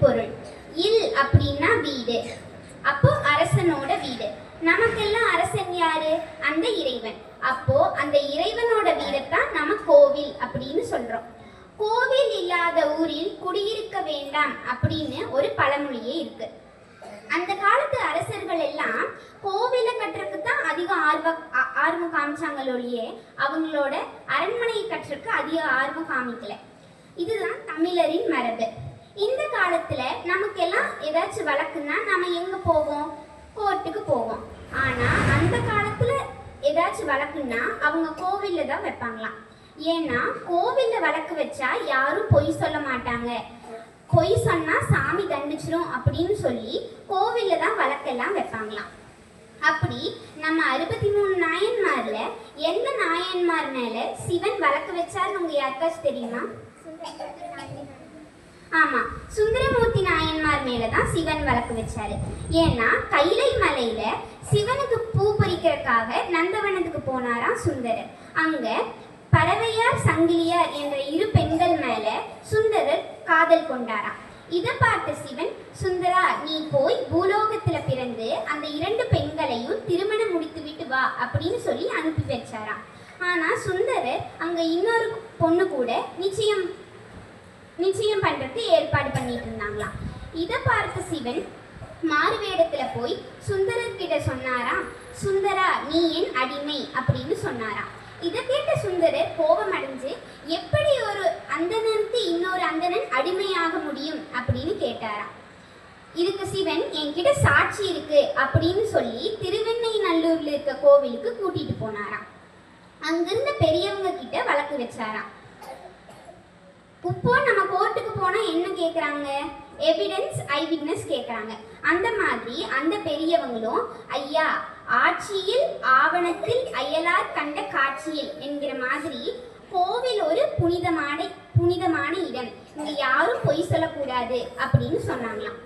பொருள். இல் அப்படின்னா வீடு. அப்போ அரசனோட வீடு. நமக்கெல்லாம் அரசன் யாரு? அந்த இறைவன். அப்போ அந்த இறைவனோட வீடைத்தான் நம்ம கோவில் அப்படின்னு சொல்றோம். கோவில் இல்லாத ஊரில் குடியிருக்க வேண்டாம் அப்படின்னு ஒரு பழமொழியே இருக்கு. அந்த காலத்து அரசர்கள் எல்லாம் கோவிலை கட்டுறதுக்கு தான் அதிக ஆர்வம் காமிச்சாங்களோழியே அவங்களோட அரண்மனையை கட்டுறதுக்கு அதிக ஆர்வம் காமிக்கல. இதுதான் தமிழரின் மரபு. இந்த காலத்துல நமக்கெல்லாம் ஏதாச்சும் வழக்குன்னா நம்ம எங்க போவோம்? கோர்ட்டுக்கு போவோம். ஆனா அந்த காலத்துல ஏதாச்சும் வழக்குன்னா அவங்க கோவில்ல தான் வைப்பாங்களாம். ஏன்னா கோவில்ல வழக்கு வச்சா யாரும் பொய் சொல்ல மாட்டாங்க, பொய் சொன்னா சாமி தண்டிச்சிரும் அப்படின்னு சொல்லி கோவில்ல தான் வழக்கெல்லாம் வைப்பாங்களாம். அப்படி நம்ம 63 நாயன்மார்ல எந்த நாயன்மார் மேல சிவன் வழக்கு வச்சாருன்னு உங்க யாருக்காச்சும் தெரியுமா? ஆமா, சுந்தரமூர்த்தி நாயன்மார் மேலதான் சிவன் வழக்கு வச்சாரு. ஏன்னா கைலை மலையில சிவனுக்கு பூ பறிக்கிறதுக்காக நந்தவனத்துக்கு போனாராம் சுந்தரர். அங்க பறவையார் சங்கிலியார் என்ற 2 பெண்கள் மேல சுந்தரர் காதல் கொண்டாராம். இதை பார்த்த சிவன், சுந்தரா நீ போய் பூலோகத்துல பிறந்து அந்த 2 பெண்களையும் திருமணம் முடித்து விட்டு வா அப்படின்னு சொல்லி அனுப்பி வச்சாராம். ஆனா சுந்தரர் அங்க இன்னொரு பொண்ணு கூட நிச்சயம் பண்றதுக்கு ஏற்பாடு பண்ணிட்டு இருந்தாங்களாம். இதை பார்த்த சிவன் மாறு வேடத்துல போய் சுந்தரர் கிட்ட சொன்னாராம், சுந்தரா நீ என் அடிமை அப்படின்னு சொன்னாராம். இதை கேட்ட சுந்தரர் கோபம் அடைஞ்சு, எப்படி ஒரு அந்தணனுக்கு இன்னொரு அந்தணன் அடிமையாக முடியும் அப்படின்னு கேட்டாராம். இதுக்கு சிவன், என்கிட்ட சாட்சி இருக்கு அப்படின்னு சொல்லி திருவெண்ணைநல்லூர்ல இருக்க கோவிலுக்கு கூட்டிட்டு போனாராம். அங்கிருந்த பெரியவங்க கிட்ட வழக்கு வச்சாராம். இப்போ நம்ம கோர்ட்டுக்கு போனா என்ன கேட்குறாங்க? எவிடன்ஸ், ஐ விட்னஸ் கேட்குறாங்க. அந்த மாதிரி அந்த பெரியவங்களும், ஐயா ஆட்சியில் ஆவணத்தில் அயலார் கண்ட காட்சியில் என்கிற மாதிரி கோவில் ஒரு புனிதமான இடம், இங்க யாரும் பொய் சொல்லக்கூடாது அப்படின்னு சொன்னாங்களாம்.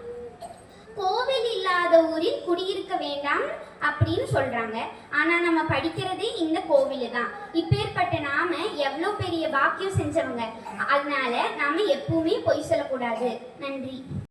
கோவில் இல்லாத ஊரில் குடியிருக்க வேண்டாம் அப்படின்னு சொல்றாங்க. ஆனா நம்ம படிக்கிறதே இந்த கோவிலு தான். இப்பேற்பட்ட நாம எவ்வளோ பெரிய பாக்கியம் செஞ்சவங்க. அதனால நாம எப்பவுமே பொய் சொல்லக்கூடாது. நன்றி.